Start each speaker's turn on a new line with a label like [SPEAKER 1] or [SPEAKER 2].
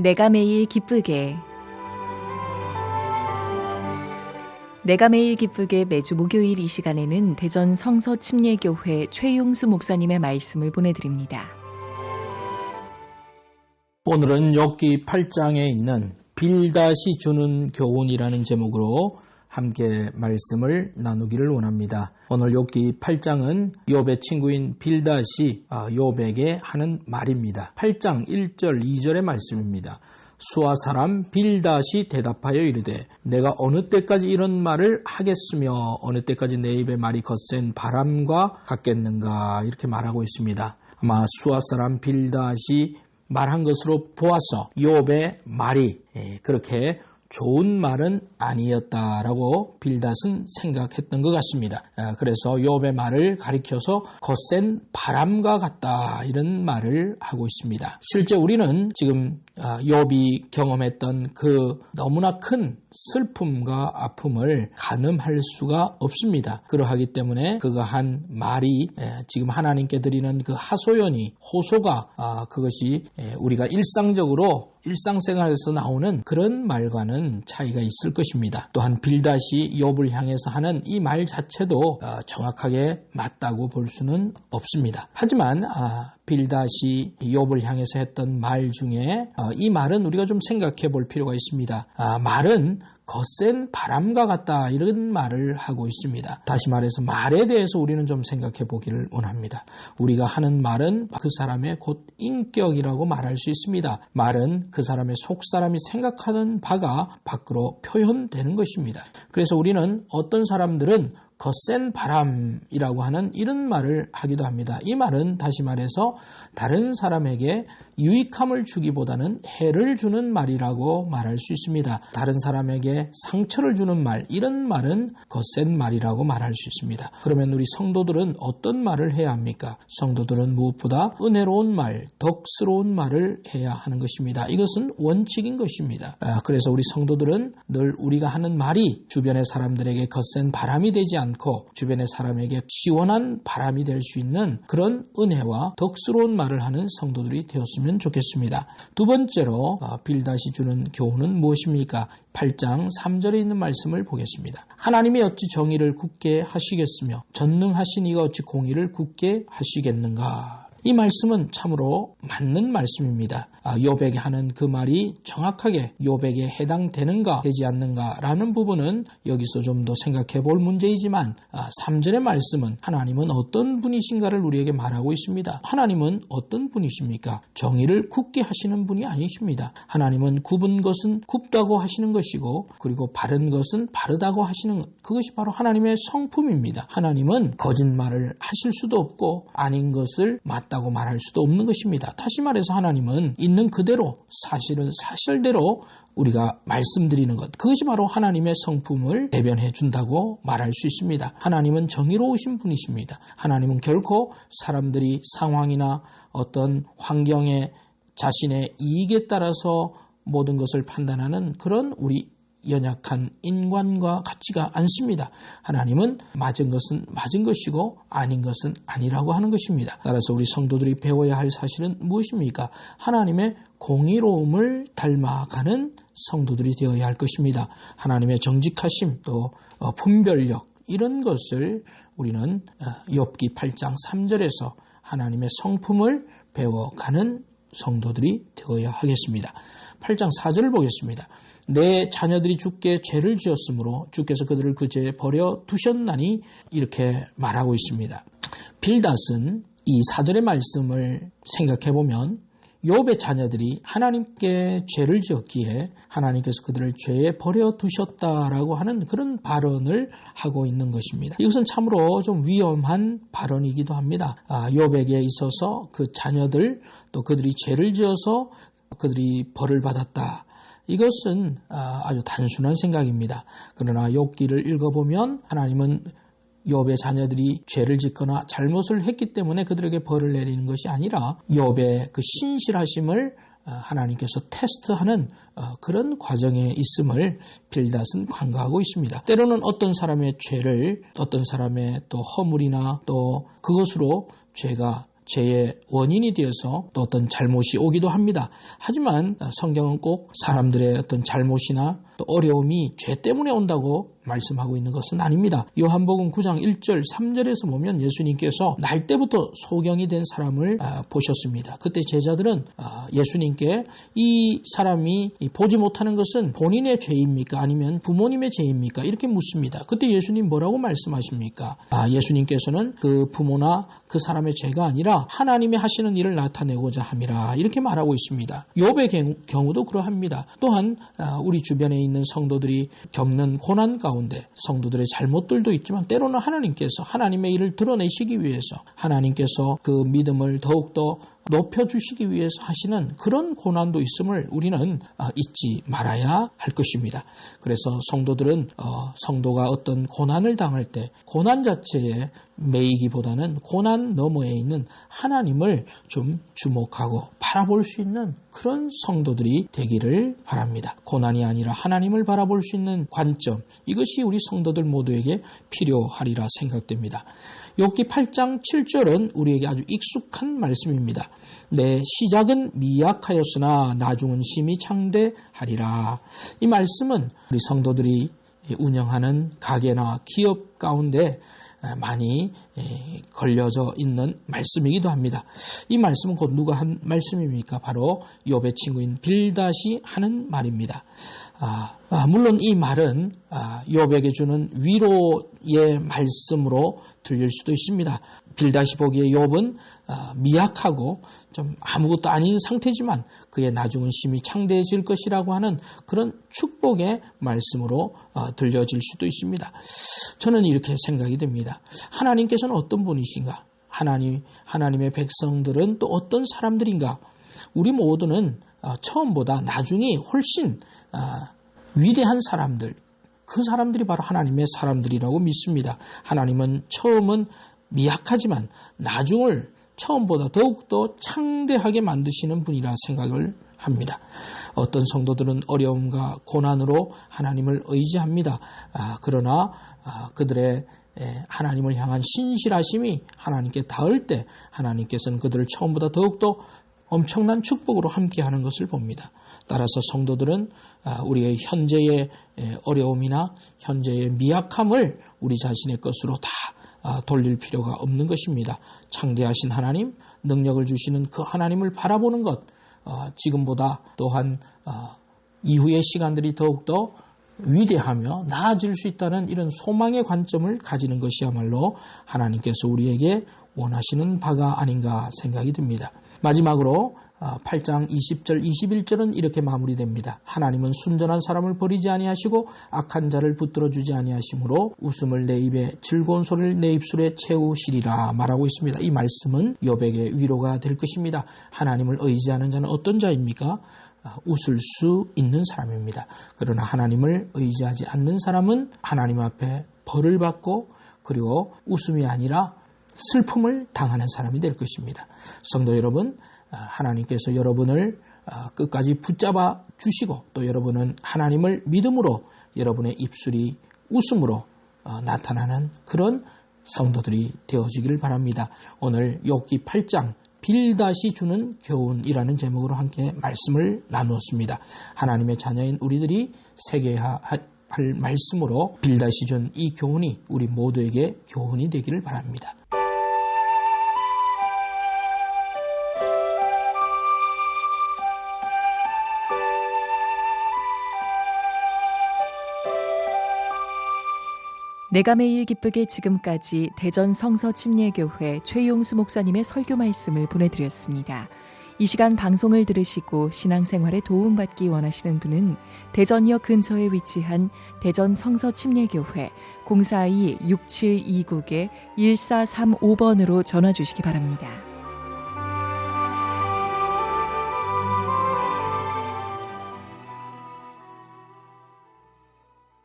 [SPEAKER 1] 내가 매일 기쁘게 내가 매일 기쁘게 매주 목요일 이 시간에는 대전 성서침례교회 최용수 목사님의 말씀을 보내드립니다.
[SPEAKER 2] 오늘은 욥기 8장에 있는 빌닷이 주는 교훈이라는 제목으로 함께 말씀을 나누기를 원합니다. 오늘 욥기 8장은 욥의 친구인 빌닷이 욥에게 하는 말입니다. 8장 1절 2절의 말씀입니다. 수아 사람 빌닷이 대답하여 이르되 내가 어느 때까지 이런 말을 하겠으며 어느 때까지 내 입의 말이 거센 바람과 같겠는가, 이렇게 말하고 있습니다. 아마 수아 사람 빌닷이 말한 것으로 보아서 욥의 말이 그렇게 좋은 말은 아니었다라고 빌닷은 생각했던 것 같습니다. 그래서 욥의 말을 가리켜서 거센 바람과 같다, 이런 말을 하고 있습니다. 실제 우리는 지금 욥이 경험했던 그 너무나 큰 슬픔과 아픔을 가늠할 수가 없습니다. 그러하기 때문에 그가 한 말이 지금 하나님께 드리는 그 하소연이, 호소가 그것이 우리가 일상생활에서 나오는 그런 말과는 차이가 있을 것입니다. 또한 빌닷이 욥을 향해서 하는 이 말 자체도 정확하게 맞다고 볼 수는 없습니다. 하지만 빌닷이 욥을 향해서 했던 말 중에 이 말은 우리가 좀 생각해 볼 필요가 있습니다. 말은 거센 바람과 같다, 이런 말을 하고 있습니다. 다시 말해서 말에 대해서 우리는 좀 생각해 보기를 원합니다. 우리가 하는 말은 그 사람의 곧 인격이라고 말할 수 있습니다. 말은 그 사람의 속사람이 생각하는 바가 밖으로 표현되는 것입니다. 그래서 우리는 어떤 사람들은 거센 바람이라고 하는 이런 말을 하기도 합니다. 이 말은 다시 말해서 다른 사람에게 유익함을 주기보다는 해를 주는 말이라고 말할 수 있습니다. 다른 사람에게 상처를 주는 말, 이런 말은 거센 말이라고 말할 수 있습니다. 그러면 우리 성도들은 어떤 말을 해야 합니까? 성도들은 무엇보다 은혜로운 말, 덕스러운 말을 해야 하는 것입니다. 이것은 원칙인 것입니다. 그래서 우리 성도들은 늘 우리가 하는 말이 주변의 사람들에게 거센 바람이 되지 않고 주변의 사람에게 시원한 바람이 될 수 있는 그런 은혜와 덕스러운 말을 하는 성도들이 되었으면 좋겠습니다. 두 번째로 빌닷이 주는 교훈은 무엇입니까? 8장 3절에 있는 말씀을 보겠습니다. 하나님이 어찌 정의를 굳게 하시겠으며 전능하신 이가 어찌 공의를 굳게 하시겠는가. 이 말씀은 참으로 맞는 말씀입니다. 욥에게 하는 그 말이 정확하게 욥에게 해당되는가 되지 않는가라는 부분은 여기서 좀 더 생각해 볼 문제이지만 3절의 말씀은 하나님은 어떤 분이신가를 우리에게 말하고 있습니다. 하나님은 어떤 분이십니까? 정의를 굳게 하시는 분이 아니십니다. 하나님은 굽은 것은 굽다고 하시는 것이고, 그리고 바른 것은 바르다고 하시는 것, 그것이 바로 하나님의 성품입니다. 하나님은 거짓말을 하실 수도 없고 아닌 것을 맞다고 말할 수도 없는 것입니다. 다시 말해서 하나님은 있는 그대로, 사실은 사실대로 우리가 말씀드리는 것, 그것이 바로 하나님의 성품을 대변해 준다고 말할 수 있습니다. 하나님은 정의로우신 분이십니다. 하나님은 결코 사람들이 상황이나 어떤 환경에 자신의 이익에 따라서 모든 것을 판단하는 그런 우리 연약한 인간과 같지가 않습니다. 하나님은 맞은 것은 맞은 것이고 아닌 것은 아니라고 하는 것입니다. 따라서 우리 성도들이 배워야 할 사실은 무엇입니까? 하나님의 공의로움을 닮아가는 성도들이 되어야 할 것입니다. 하나님의 정직하심, 또 분별력, 이런 것을 우리는 욥기 8장 3절에서 하나님의 성품을 배워가는 성도들이 되어야 하겠습니다. 8장 4절을 보겠습니다. 내 자녀들이 주께 죄를 지었으므로 주께서 그들을 그 죄에 버려 두셨나니, 이렇게 말하고 있습니다. 빌닷은 이 4절의 말씀을 생각해 보면 욥의 자녀들이 하나님께 죄를 지었기에 하나님께서 그들을 죄에 버려 두셨다라고 하는 그런 발언을 하고 있는 것입니다. 이것은 참으로 좀 위험한 발언이기도 합니다. 욥에게 있어서 그 자녀들, 또 그들이 죄를 지어서 그들이 벌을 받았다, 이것은 아주 단순한 생각입니다. 그러나 욥기를 읽어보면 하나님은 욥의 자녀들이 죄를 짓거나 잘못을 했기 때문에 그들에게 벌을 내리는 것이 아니라 욥의 그 신실하심을 하나님께서 테스트하는 그런 과정에 있음을 빌닷은 간과하고 있습니다. 때로는 어떤 사람의 죄를, 어떤 사람의 또 허물이나 또 그것으로 죄가 죄의 원인이 되어서 또 어떤 잘못이 오기도 합니다. 하지만 성경은 꼭 사람들의 어떤 잘못이나 또 어려움이 죄 때문에 온다고 말씀하고 있는 것은 아닙니다. 요한복음 9장 1절 3절에서 보면 예수님께서 날 때부터 소경이 된 사람을 보셨습니다. 그때 제자들은 예수님께 이 사람이 보지 못하는 것은 본인의 죄입니까? 아니면 부모님의 죄입니까? 이렇게 묻습니다. 그때 예수님 뭐라고 말씀하십니까? 예수님께서는 그 부모나 그 사람의 죄가 아니라 하나님이 하시는 일을 나타내고자 함이라 이렇게 말하고 있습니다. 욥의 경우도 그러합니다. 또한 우리 주변에 있는 성도들이 겪는 고난 가운데 성도들의 잘못들도 있지만 때로는 하나님께서 하나님의 일을 드러내시기 위해서 하나님께서 그 믿음을 더욱더 높여주시기 위해서 하시는 그런 고난도 있음을 우리는 잊지 말아야 할 것입니다. 그래서 성도들은 성도가 어떤 고난을 당할 때 고난 자체에 매이기보다는 고난 너머에 있는 하나님을 좀 주목하고 바라볼 수 있는 그런 성도들이 되기를 바랍니다. 고난이 아니라 하나님을 바라볼 수 있는 관점, 이것이 우리 성도들 모두에게 필요하리라 생각됩니다. 욥기 8장 7절은 우리에게 아주 익숙한 말씀입니다. 내 시작은 미약하였으나 나중은 심히 창대하리라. 이 말씀은 우리 성도들이 운영하는 가게나 기업 가운데 많이 걸려져 있는 말씀이기도 합니다. 이 말씀은 곧 누가 한 말씀입니까? 바로 욥의 친구인 빌닷이 하는 말입니다. 물론 이 말은 욥에게 주는 위로의 말씀으로 들릴 수도 있습니다. 빌닷이 보기에 욥은 미약하고 좀 아무것도 아닌 상태지만 그의 나중은 심히 창대해질 것이라고 하는 그런 축복의 말씀으로 들려질 수도 있습니다. 저는 이렇게 생각이 됩니다. 하나님께서는 어떤 분이신가? 하나님의 백성들은 또 어떤 사람들인가? 우리 모두는 처음보다 나중이 훨씬 위대한 사람들, 그 사람들이 바로 하나님의 사람들이라고 믿습니다. 하나님은 처음은 미약하지만 나중을 처음보다 더욱더 창대하게 만드시는 분이라 생각을 합니다. 어떤 성도들은 어려움과 고난으로 하나님을 의지합니다. 그러나 그들의 하나님을 향한 신실하심이 하나님께 닿을 때 하나님께서는 그들을 처음보다 더욱더 엄청난 축복으로 함께하는 것을 봅니다. 따라서 성도들은 우리의 현재의 어려움이나 현재의 미약함을 우리 자신의 것으로 다 돌릴 필요가 없는 것입니다. 창대하신 하나님, 능력을 주시는 그 하나님을 바라보는 것, 지금보다 또한 이후의 시간들이 더욱더 위대하며 나아질 수 있다는 이런 소망의 관점을 가지는 것이야말로 하나님께서 우리에게 원하시는 바가 아닌가 생각이 듭니다. 마지막으로 8장 20절 21절은 이렇게 마무리됩니다. 하나님은 순전한 사람을 버리지 아니하시고 악한 자를 붙들어주지 아니하시므로 웃음을 내 입에 즐거운 소리를 내 입술에 채우시리라 말하고 있습니다. 이 말씀은 욥에게 위로가 될 것입니다. 하나님을 의지하는 자는 어떤 자입니까? 웃을 수 있는 사람입니다. 그러나 하나님을 의지하지 않는 사람은 하나님 앞에 벌을 받고 그리고 웃음이 아니라 슬픔을 당하는 사람이 될 것입니다. 성도 여러분, 하나님께서 여러분을 끝까지 붙잡아 주시고 또 여러분은 하나님을 믿음으로 여러분의 입술이 웃음으로 나타나는 그런 성도들이 되어지기를 바랍니다. 오늘 욥기 8장 빌닷이 주는 교훈이라는 제목으로 함께 말씀을 나누었습니다. 하나님의 자녀인 우리들이 새겨야 할 말씀으로 빌닷이 준 이 교훈이 우리 모두에게 교훈이 되기를 바랍니다.
[SPEAKER 1] 내가 매일 기쁘게 지금까지 대전 성서침례교회 최용수 목사님의 설교 말씀을 보내드렸습니다. 이 시간 방송을 들으시고 신앙생활에 도움받기 원하시는 분은 대전역 근처에 위치한 대전 성서침례교회 042-6729-1435번으로 전화 주시기 바랍니다.